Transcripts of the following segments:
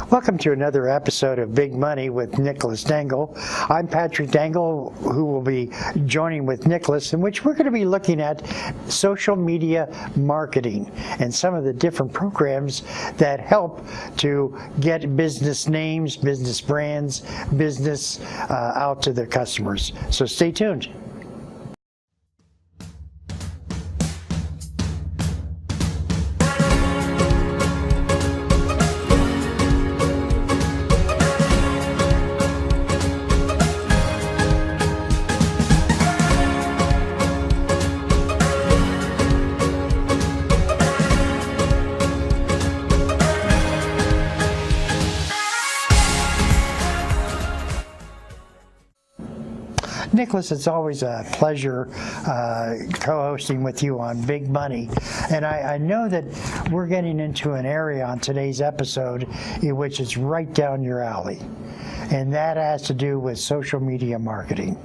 Welcome to another episode of Big Money with Nicholas Dengel. I'm Patrick Dengel, who will be joining with Nicholas, in which we're going to be looking at social media marketing and some of the different programs that help to get business names, business brands, business out to their customers. So stay tuned. Nicholas, it's always a pleasure co-hosting with you on Big Money. And I know that we're getting into an area on today's episode in which it's right down your alley. And that has to do with social media marketing.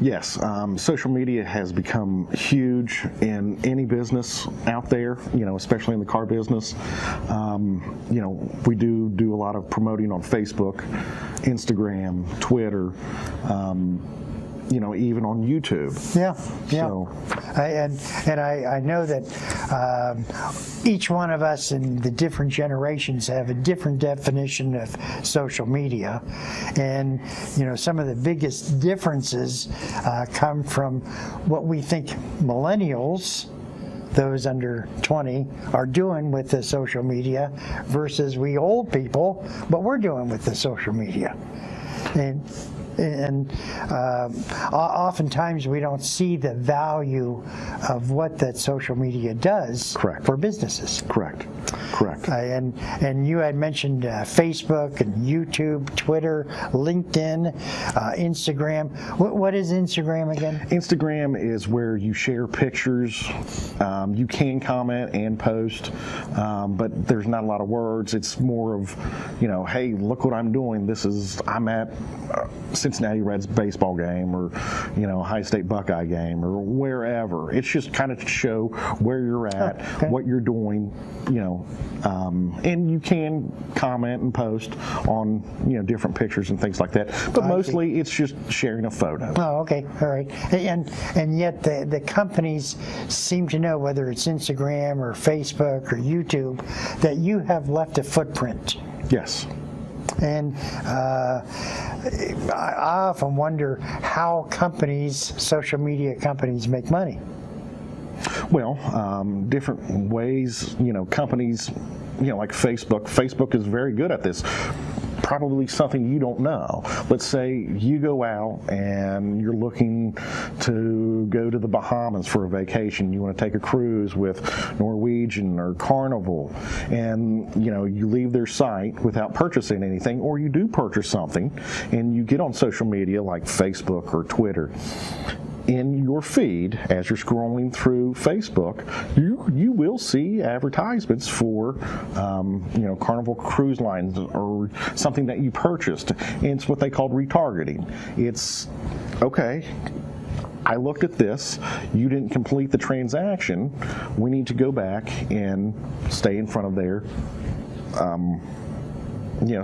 Yes, social media has become huge in any business out there, especially in the car business. We do a lot of promoting on Facebook, Instagram, Twitter, even on YouTube. Yeah. So. I know that each one of us in the different generations have a different definition of social media, and some of the biggest differences come from what we think millennials, those under 20, are doing with the social media versus we old people, what we're doing with the social media. And oftentimes we don't see the value of what that social media does for businesses. Correct. And you had mentioned Facebook and YouTube, Twitter, LinkedIn, Instagram. What is Instagram again? Instagram is where you share pictures. You can comment and post, but there's not a lot of words. It's more of, hey, look what I'm doing. I'm at Cincinnati Reds baseball game, or High State Buckeye game, or wherever. It's just kind of to show where you're at, what you're doing, and you can comment and post on different pictures and things like that. But mostly it's just sharing a photo. Oh, okay, all right. And yet the companies seem to know, whether it's Instagram or Facebook or YouTube, that you have left a footprint. Yes. And I often wonder how social media companies make money. Well, different ways, companies, like Facebook. Facebook is very good at this. Probably something you don't know. Let's say you go out and you're looking to go to the Bahamas for a vacation. You want to take a cruise with Norwegian or Carnival, and you leave their site without purchasing anything, or you do purchase something and you get on social media like Facebook or Twitter. In your feed, as you're scrolling through Facebook, you will see advertisements for Carnival Cruise Lines or something that you purchased. And it's what they call retargeting. It's okay, I looked at this, you didn't complete the transaction, we need to go back and stay in front of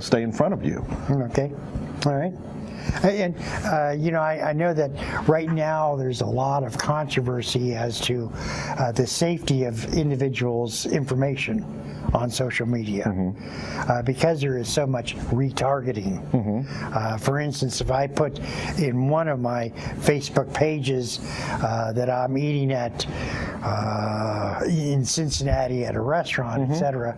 stay in front of you. Okay, all right. And I know that right now there's a lot of controversy as to the safety of individuals' information on social media, because there is so much retargeting. For instance, if I put in one of my Facebook pages that I'm eating at in Cincinnati at a restaurant, etc.,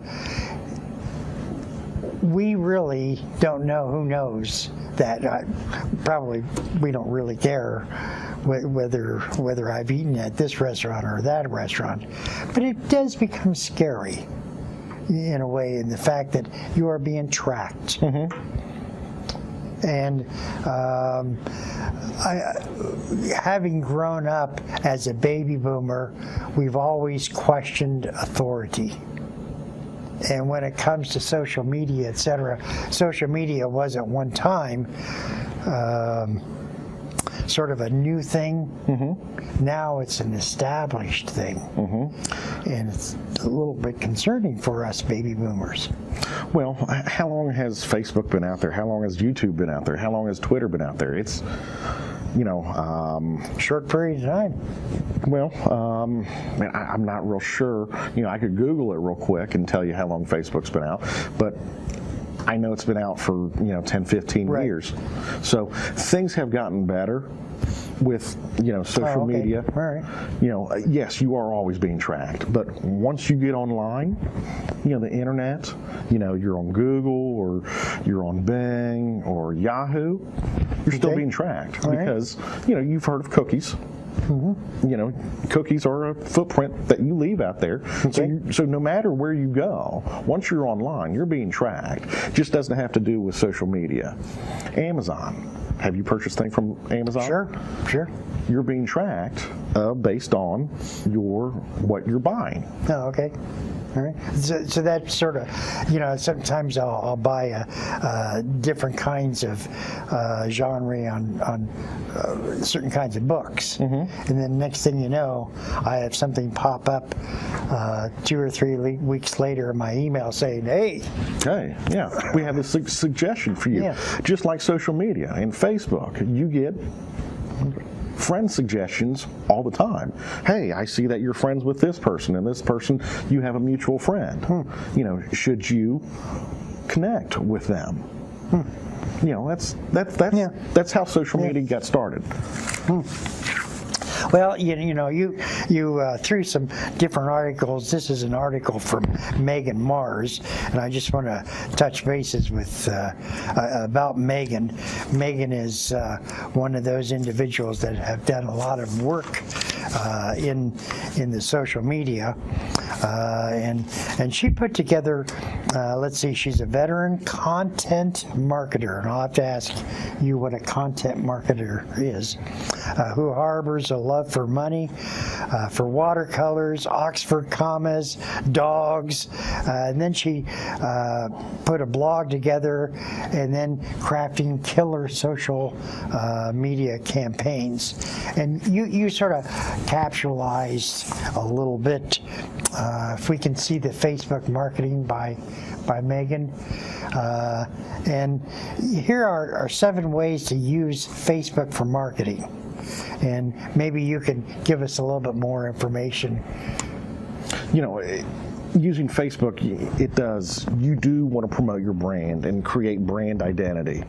we really don't know who knows that. Probably we don't really care whether I've eaten at this restaurant or that restaurant, but it does become scary in a way, in the fact that you are being tracked. And having grown up as a baby boomer, we've always questioned authority. And when it comes to social media, etc., social media was at one time sort of a new thing. Now it's an established thing. And it's a little bit concerning for us baby boomers. Well, how long has Facebook been out there? How long has YouTube been out there? How long has Twitter been out there? It's, short period of time. well, I'm not real sure. I could Google it real quick and tell you how long Facebook's been out, but I know it's been out for 10, 15 Right. years. So things have gotten better with social okay. media. All right. Yes, you are always being tracked, but once you get online, the internet, you're on Google or you're on Bing or Yahoo, you're still Okay. being tracked All right. because you've heard of cookies. Cookies are a footprint that you leave out there. Okay. So no matter where you go, once you're online, you're being tracked. Just doesn't have to do with social media. Amazon. Have you purchased things from Amazon? Sure. You're being tracked based on what you're buying. Oh, okay. All right. So that sort of, sometimes I'll buy different kinds of genre on certain kinds of books, and then next thing you know, I have something pop up 2 or 3 weeks later in my email saying, "Hey, Yeah, we have a suggestion for you." Yeah. Just like social media and Facebook, you get friend suggestions all the time. Hey, I see that you're friends with this person, and this person, you have a mutual friend. Should you connect with them? That's how social media got started. Well, you threw some different articles. This is an article from Megan Mars, and I just want to touch bases with about Megan. Megan is one of those individuals that have done a lot of work in the social media, and she put together. Let's see, she's a veteran content marketer, and I'll have to ask you what a content marketer is, who harbors a love for money, for watercolors, Oxford commas, dogs, and then she put a blog together and then crafting killer social media campaigns. And you sort of capitalized a little bit. If we can see the Facebook marketing by Megan. And here are 7 ways to use Facebook for marketing. And maybe you can give us a little bit more information. Using Facebook, you do want to promote your brand and create brand identity.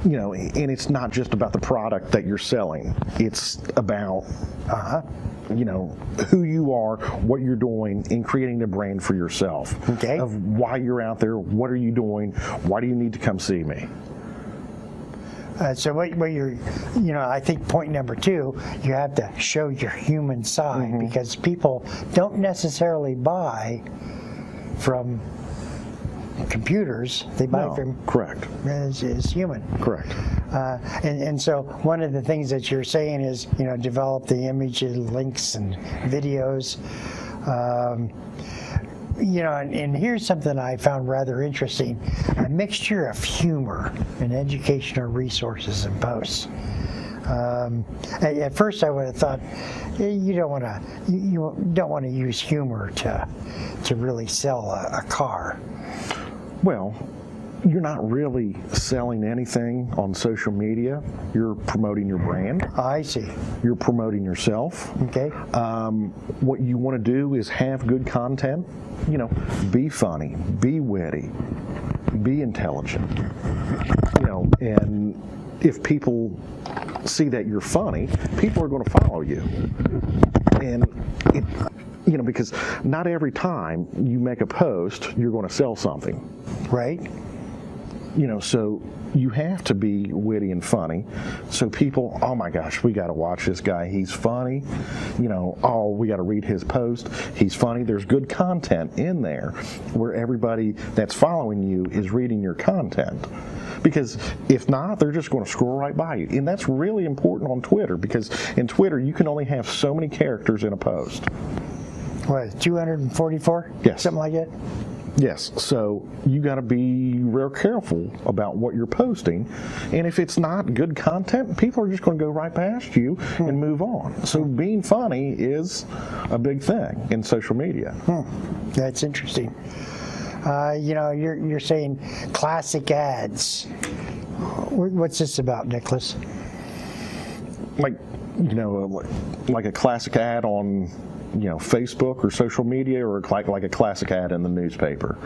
And it's not just about the product that you're selling. It's about who you are, what you're doing, and creating a brand for yourself. Okay. Of why you're out there, what are you doing, why do you need to come see me? So what you're, I think point number 2, you have to show your human side, because people don't necessarily buy from computers. They buy from correct as human. Correct. And so one of the things that you're saying is, develop the images, links, and videos. And here's something I found rather interesting: a mixture of humor and educational resources and posts. At first, I would have thought you don't want to use humor to really sell a car. Well, you're not really selling anything on social media. You're promoting your brand. I see. You're promoting yourself. Okay. What you want to do is have good content. Be funny, be witty, be intelligent. And if people see that you're funny, people are going to follow you. And because not every time you make a post, you're going to sell something. Right. So you have to be witty and funny. So people, oh my gosh, we got to watch this guy. He's funny. We got to read his post. He's funny. There's good content in there where everybody that's following you is reading your content. Because if not, they're just going to scroll right by you. And that's really important on Twitter, because in Twitter, you can only have so many characters in a post. What, 244? Yes. Something like that? Yes, so you got to be real careful about what you're posting, and if it's not good content, people are just going to go right past you and move on. So being funny is a big thing in social media. That's interesting. You're saying classic ads. What's this about, Nicholas? Like a classic ad on Facebook or social media, or like a classic ad in the newspaper.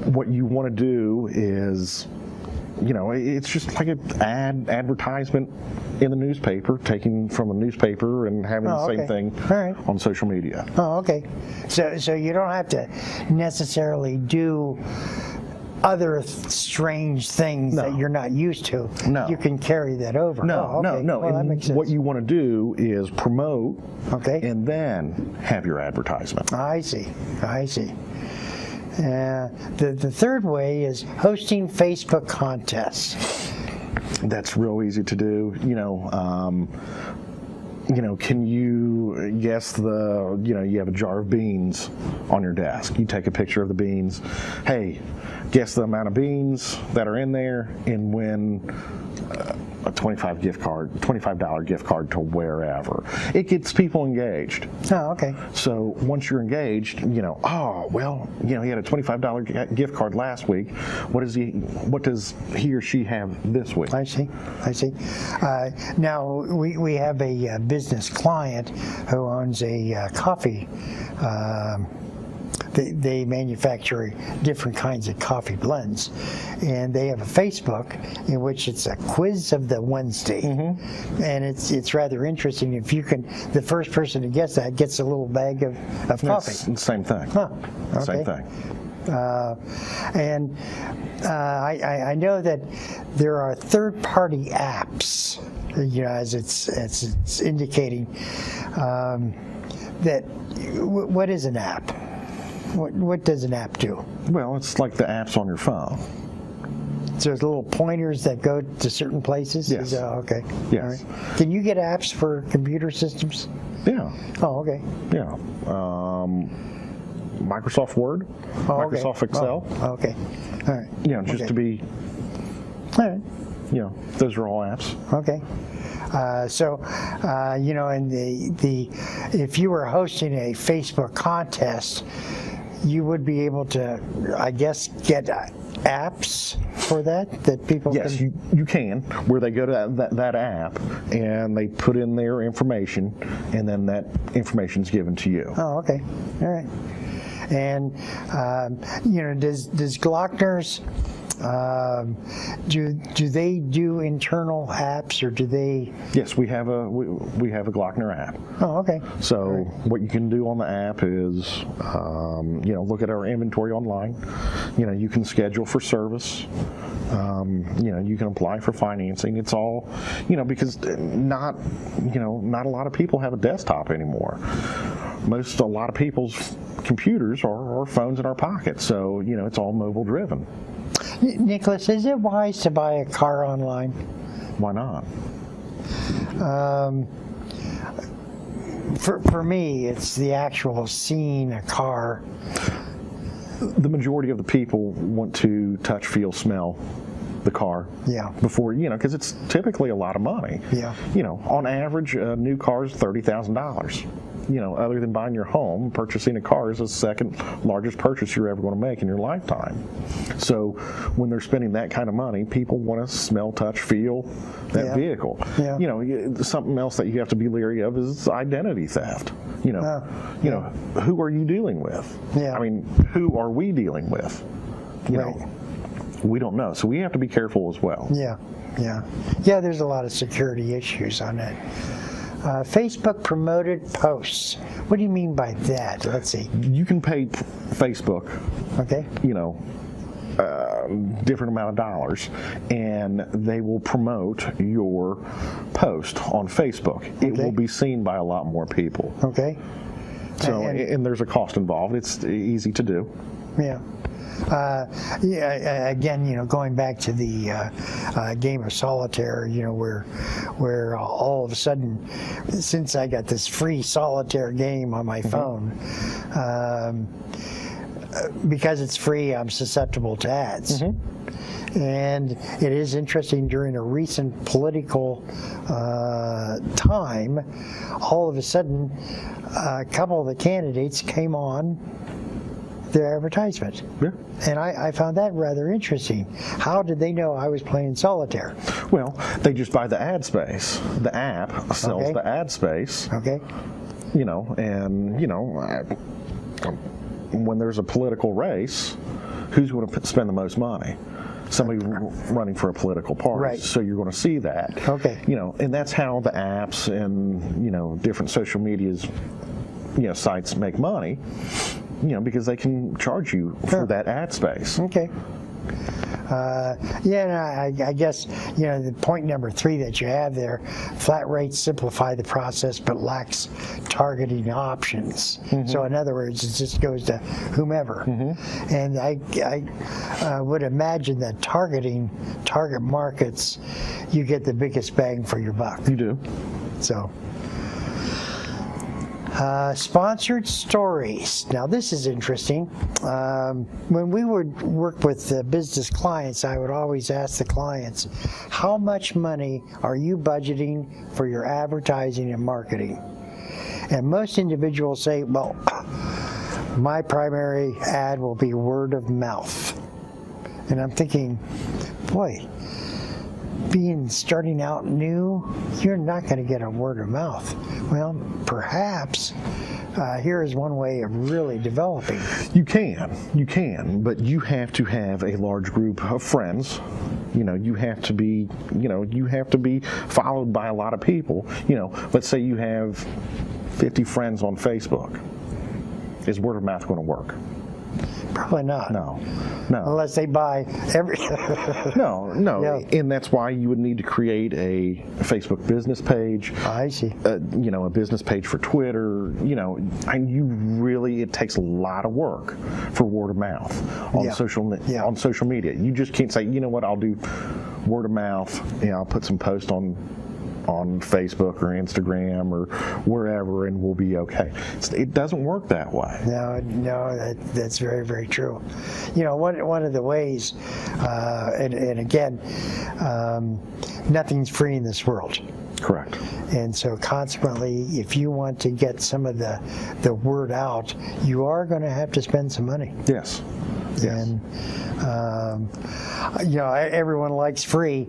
What you want to do is, it's just like an advertisement in the newspaper, taken from the newspaper and having the same thing on social media. Oh, okay. So you don't have to necessarily do other strange things that you're not used to. No. You can carry that over. No. Well, that makes sense. What you want to do is promote, and then have your advertisement. I see. The third way is hosting Facebook contests. That's real easy to do. Can you guess you have a jar of beans on your desk. You take a picture of the beans. Hey, guess the amount of beans that are in there and win a $25 gift card to wherever. It gets people engaged. Oh, okay. So once you're engaged, he had a $25 gift card last week. What does he or she have this week? I see. Now we have a business client who owns a coffee. They manufacture different kinds of coffee blends, and they have a Facebook in which it's a quiz of the Wednesday, and it's rather interesting. If you can, the first person to guess that gets a little bag of coffee. Same thing. Same thing. I know that there are third-party apps, as it's indicating. What is an app? What does an app do? Well, it's like the apps on your phone. So there's little pointers that go to certain places? Yes. Okay. Yes. All right. Can you get apps for computer systems? Yeah. Oh, okay. Yeah. Microsoft Word, Microsoft Excel. Oh, okay. All right. Just to be. All right. Those are all apps. Okay. And if you were hosting a Facebook contest, you would be able to, I guess, get apps for that people Yes, can... you can, where they go to that app and they put in their information, and then that information is given to you. Oh, okay. All right. And, does Glockner's... do they do internal apps, or do they? Yes, we have a Glockner app. Oh, okay. So what you can do on the app is, look at our inventory online. You can schedule for service. You can apply for financing. It's all, because not a lot of people have a desktop anymore. A lot of people's computers are phones in our pockets. So it's all mobile driven. Nicholas, is it wise to buy a car online? Why not? For me, it's the actual seeing a car. The majority of the people want to touch, feel, smell the car before, because it's typically a lot of money. Yeah. On average, a new car is $30,000. Other than buying your home, purchasing a car is the second largest purchase you're ever going to make in your lifetime. So when they're spending that kind of money, people want to smell, touch, feel that vehicle. Yeah. Something else that you have to be leery of is identity theft. Who are you dealing with? Yeah. I mean, who are we dealing with? We don't know. So we have to be careful as well. Yeah. There's a lot of security issues on it. Facebook promoted posts. What do you mean by that? Let's see. You can pay Facebook, different amount of dollars, and they will promote your post on Facebook. It will be seen by a lot more people. Okay. So, and there's a cost involved. It's easy to do. Yeah. Yeah, again, going back to the game of solitaire, where all of a sudden, since I got this free solitaire game on my phone, because it's free, I'm susceptible to ads. And it is interesting, during a recent political time, all of a sudden, a couple of the candidates came on their advertisement. Yeah. And I found that rather interesting. How did they know I was playing solitaire? Well, they just buy the ad space. The app sells Okay. the ad space. Okay. When there's a political race, who's going to spend the most money? Somebody running for a political party. Right. So you're going to see that. Okay. And that's how the apps and, different social medias, sites make money, because they can charge you for that ad space. Okay. I guess, the point number 3 that you have there, flat rates simplify the process but lacks targeting options. So in other words, it just goes to whomever. And I would imagine that target markets, you get the biggest bang for your buck. You do. So. Sponsored stories. Now this is interesting. When we would work with business clients, I would always ask the clients, how much money are you budgeting for your advertising and marketing? And most individuals say, well, my primary ad will be word of mouth. And I'm thinking, boy, starting out new, you're not going to get a word of mouth. Well, perhaps here is one way of really developing. You can, but you have to have a large group of friends. You have to be followed by a lot of people. Let's say you have 50 friends on Facebook. Is word of mouth going to work? Probably not. No. Unless they buy every. No. Yeah. And that's why you would need to create a Facebook business page. I see. A business page for Twitter. It takes a lot of work for word of mouth on social media. You just can't say, you know what, I'll do word of mouth. I'll put some posts on Facebook or Instagram or wherever, and we'll be okay. It doesn't work that way. No, that's very, very true. One of the ways, and again, nothing's free in this world. Correct. And so consequently, if you want to get some of the word out, you are going to have to spend some money. Yes. And everyone likes free.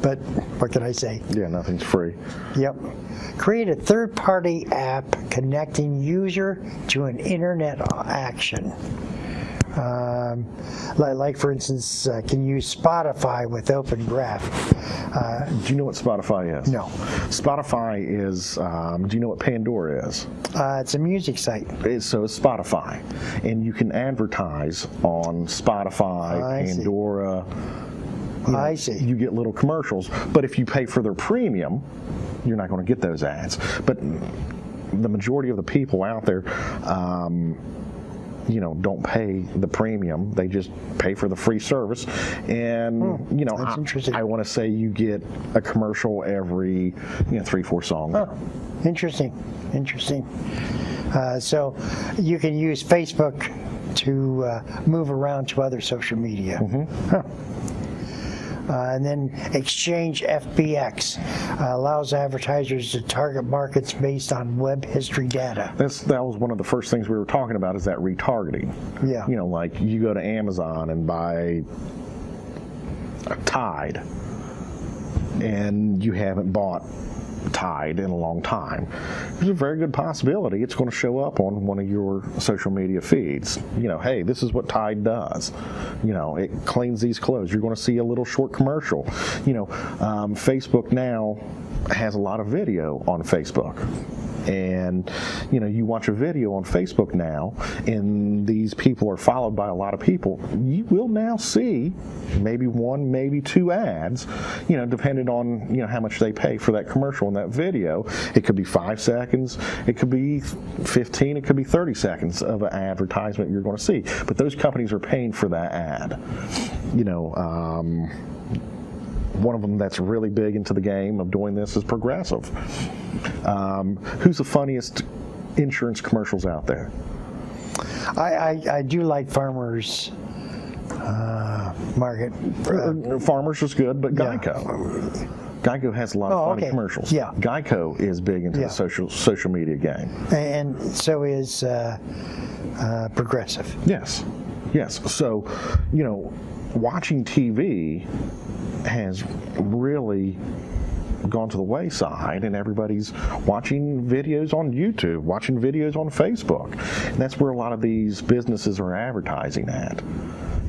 But what can I say? Yeah, nothing's free. Yep. Create a third-party app connecting user to an internet action. Like for instance, can use Spotify with Open Graph. Do you know what Spotify is? No. Spotify is, do you know what Pandora is? It's a music site. So it's Spotify. And you can advertise on Spotify, Pandora. I see. You get little commercials, but if you pay for their premium, you're not going to get those ads. But the majority of the people out there, don't pay the premium. They just pay for the free service. And, that's interesting. I want to say you get a commercial every, 3-4 songs. Oh, interesting. So you can use Facebook to move around to other social media. Huh. And then Exchange FBX allows advertisers to target markets based on web history data. That was one of the first things we were talking about, is that retargeting. Yeah. Like you go to Amazon and buy a Tide, and you haven't bought Tide in a long time. There's a very good possibility it's going to show up on one of your social media feeds. Hey, this is what Tide does. It cleans these clothes. You're going to see a little short commercial. Facebook now has a lot of video on Facebook. and you watch a video on Facebook now, and these people are followed by a lot of people, you will now see maybe one, maybe two ads, depending on how much they pay for that commercial in that video. It could be 5 seconds, it could be 15, it could be 30 seconds of an advertisement you're going to see. But those companies are paying for that ad. One of them that's really big into the game of doing this is Progressive. Who's the funniest insurance commercials out there? I do like Farmers Market. Farmers is good, but Geico. Geico has a lot of funny commercials. Yeah. Geico is big into the social media game. And so is Progressive. Yes. So, watching TV has really gone to the wayside, and everybody's watching videos on YouTube, watching videos on Facebook. And that's where a lot of these businesses are advertising at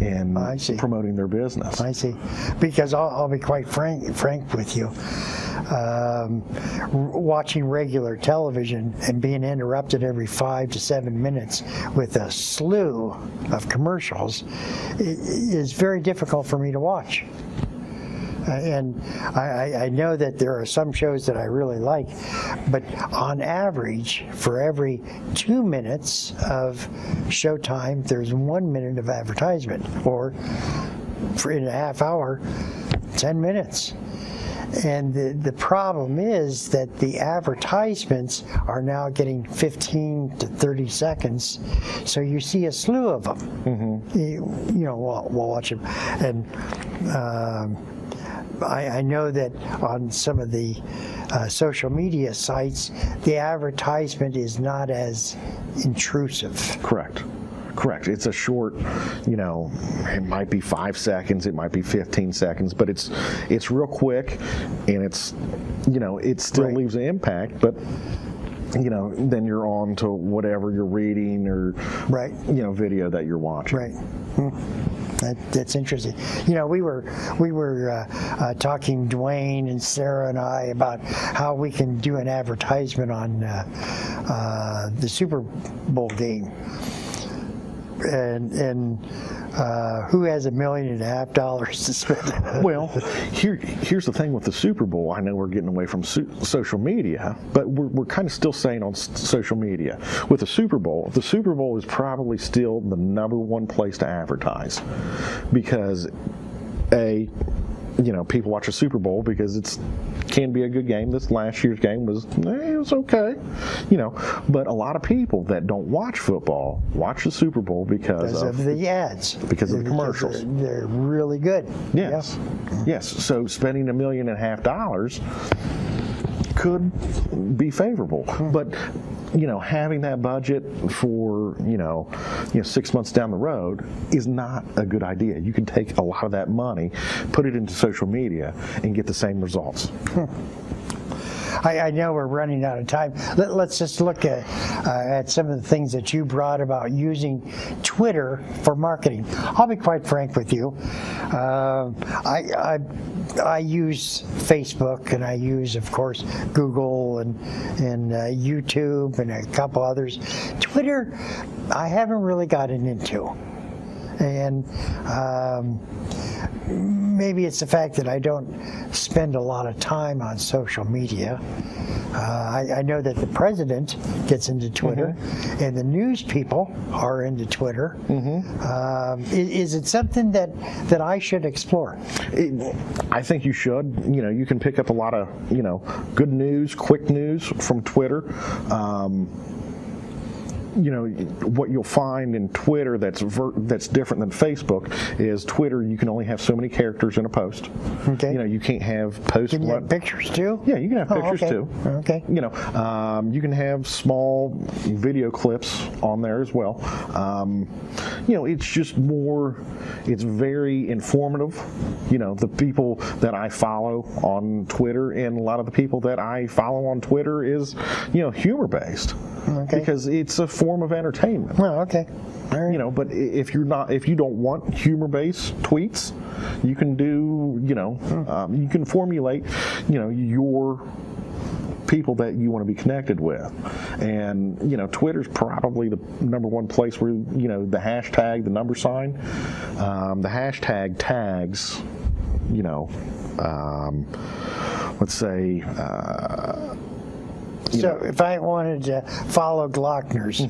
and promoting their business. I see. Because I'll be quite frank with you. Watching regular television and being interrupted every 5 to 7 minutes with a slew of commercials is very difficult for me to watch. And I know that there are some shows that I really like, but on average, for every 2 minutes of showtime, there's 1 minute of advertisement, or in a half hour, 10 minutes. And the problem is that the advertisements are now getting 15 to 30 seconds, so you see a slew of them. While watching. And I know that on some of the social media sites, the advertisement is not as intrusive. Correct. It's a short, it might be 5 seconds, it might be 15 seconds, but it's real quick, and it's, it still leaves an impact, but then you're on to whatever you're reading or, video that you're watching. Right. That's interesting. We were talking, Dwayne and Sarah and I, about how we can do an advertisement on the Super Bowl game. And who has $1.5 million to spend? Well, here's the thing with the Super Bowl. I know we're getting away from social media, but we're kind of still staying on social media. With the Super Bowl is probably still the #1 place to advertise, because people watch a Super Bowl because it can be a good game. This last year's game was okay, but a lot of people that don't watch football watch the Super Bowl because of the ads, because of the commercials. They're really good. Yes. So spending $1.5 million could be favorable, but having that budget for 6 months down the road is not a good idea. You can take a lot of that money, put it into social media, and get the same results. I know we're running out of time. Let's just look at some of the things that you brought about using Twitter for marketing. I'll be quite frank with you. I use Facebook, and I use, of course, Google and YouTube and a couple others. Twitter, I haven't really gotten into. And maybe it's the fact that I don't spend a lot of time on social media. I know that the president gets into Twitter, and the news people are into Twitter. Is it something that I should explore? I think you should. You can pick up a lot of good news, quick news from Twitter. What you'll find in Twitter that's different than Facebook is Twitter. You can only have so many characters in a post. Okay. You can't have posts. Can you have pictures too? Yeah, you can have pictures too. Okay. You can have small video clips on there as well. It's just more. It's very informative. The people that I follow on Twitter, and a lot of the people that I follow on Twitter is humor based. Okay. Because it's a form of entertainment. Oh, okay. All right. But if you don't want humor-based tweets, you can do, you can formulate, your people that you want to be connected with. And, Twitter's probably the number one place where, the hashtag, the number sign, the hashtag tags, let's say, so if I wanted to follow Glockners,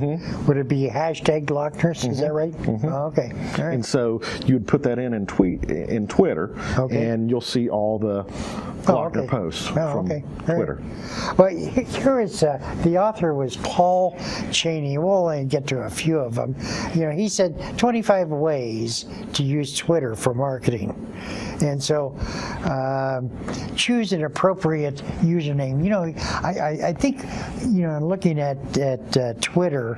would it be hashtag Glockners? Is that right? Oh, okay. All right. and so you would put that in Twitter, Okay. and you'll see all the Glockner okay. posts Oh, from okay. All right. Twitter. Well, here is the author was Paul Cheney. We'll only get to a few of them. He said 25 ways to use Twitter for marketing, and so choose an appropriate username. I think looking at Twitter.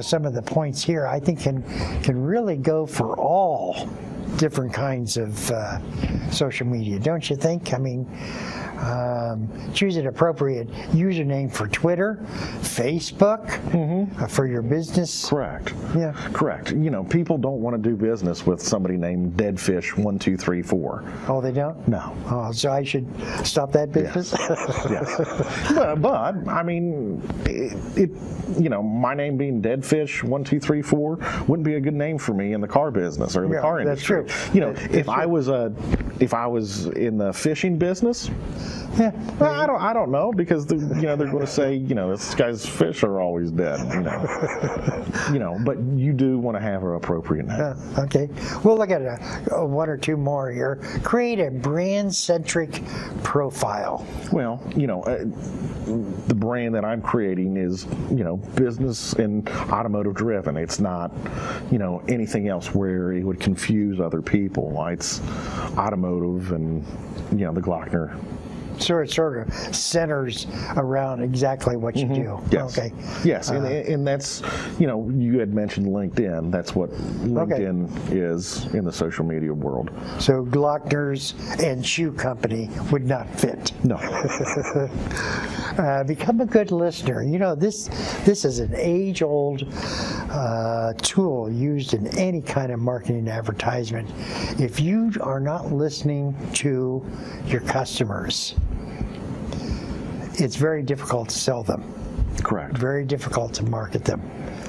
Some of the points here I think can really go for all different kinds of social media, don't you think? I mean, choose an appropriate username for Twitter, Facebook, for your business. Correct. Yeah. Correct. People don't want to do business with somebody named Deadfish1234. Oh, they don't? No. Oh, so I should stop that business? Yes. But I mean, my name being Deadfish1234 wouldn't be a good name for me in the car business or the Yeah, car that's industry. true. If I was in the fishing business, Yeah. well, I don't know, because they're going to say, this guy's fish are always dead. But you do want to have an appropriate name. Okay. We'll look at one or two more here. Create a brand-centric profile. Well, the brand that I'm creating is, business and automotive driven. It's not, anything else where it would confuse other people. It's automotive and, the Glockner. So it sort of centers around exactly what you do. Yes. Okay. Yes, and that's, you had mentioned LinkedIn. That's what LinkedIn is in the social media world. So Glockner's and Shoe Company would not fit. No. Become a good listener. This is an age-old tool used in any kind of marketing advertisement. If you are not listening to your customers, it's very difficult to sell them. Correct. Very difficult to market them.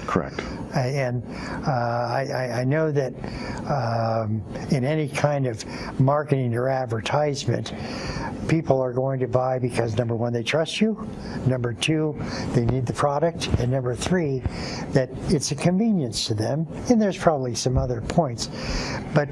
Correct. And I know that in any kind of marketing or advertisement, people are going to buy because, number one, they trust you, number two, they need the product, and number three, that it's a convenience to them, and there's probably some other points. But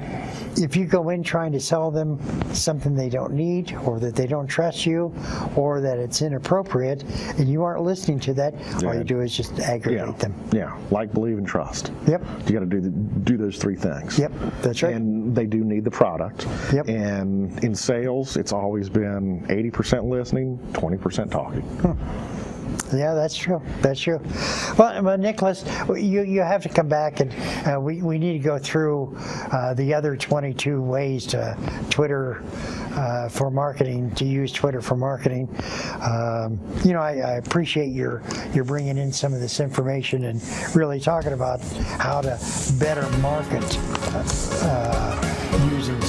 if you go in trying to sell them something they don't need, or that they don't trust you, or that it's inappropriate, and you aren't listening to that, all you do is just aggravate them. Yeah, like, believe, and trust. Yep. You got to do those three things. Yep, that's right. And they do need the product. Yep. And in sales, it's always been 80% listening, 20% talking. Yeah, that's true. That's true. Well, Nicholas, you have to come back, and we need to go through the other 22 ways to Twitter for marketing, to use Twitter for marketing. I appreciate your bringing in some of this information and really talking about how to better market using